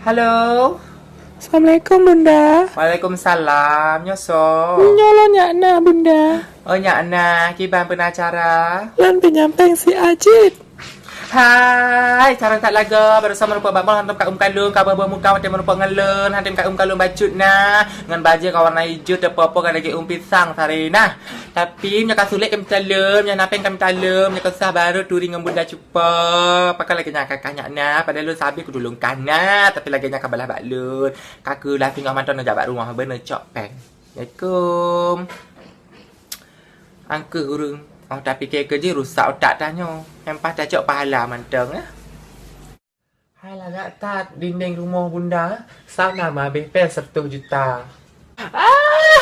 Halo. Assalamualaikum Bunda. Waalaikumsalam. Nyoso. Nyolong Nyakna Bunda. Oh Nyakna, kiban penacara. Lan penyampaian si Ajit. Hai, cara tak laga bersama rupa babal hantam kat kalung, ka baba muka macam merupa ngelen, hantam kat kalung bacut na. Ngan baju ka warna hijau apa-apa kan lagi pisang sari nah. Tapi nya ka sulit kami talem, nya napeng kami talem, nya kesah baru turi dengan bunda cupa. Pakai lagi nya kakak na, padahal lu sabi kudu lungkan na, tapi lagi nya ka balah baklun. Kaku lah tinggal mantan nak jabat rumah bener cok peng. Assalamualaikum. Angka urung. Oh, tapi kerja rusak otak tanya. Hempah tak cok pahala manteng ah. Hai lah gak tat dinding rumah bunda. Sana mah BP 100 juta. Ah.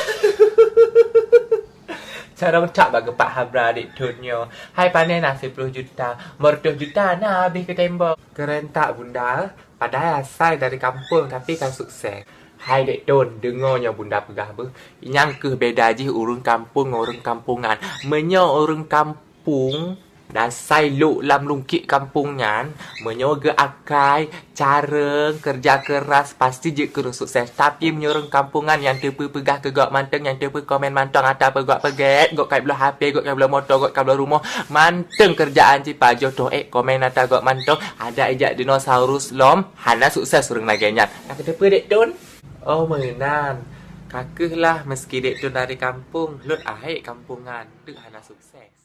Cara tak bagi Pak Habra adik tunyo. Hai panen nak 10 juta. 100 juta nak habis ke tembok. Keren tak bunda? Padahal asal dari kampung tapi kan sukses. Hai dek Don, dengarnya bunda pegah ber. Yang ke beda je urang kampung orang kampungan. Menyo orang kampung dasai luk lam lungkit kampungan, menyo ge akai, cara kerja keras pasti je kurang sukses. Tapi menyo orang kampungan yang tepe pegah ke gok manteng, yang tepe komen mantang atau pegak peget, gok kai belah HP, gok kai belah motor, gok kai belah rumah, manteng kerjaan ci pajo to komen atau gok mantang, ada ejak dinosaurus lom, hana sukses urang nagenya. Nak tepe dek Don. Oh menan, kakeh lah meski dek tu dari kampung, lut ahik kampungan, tu hana sukses.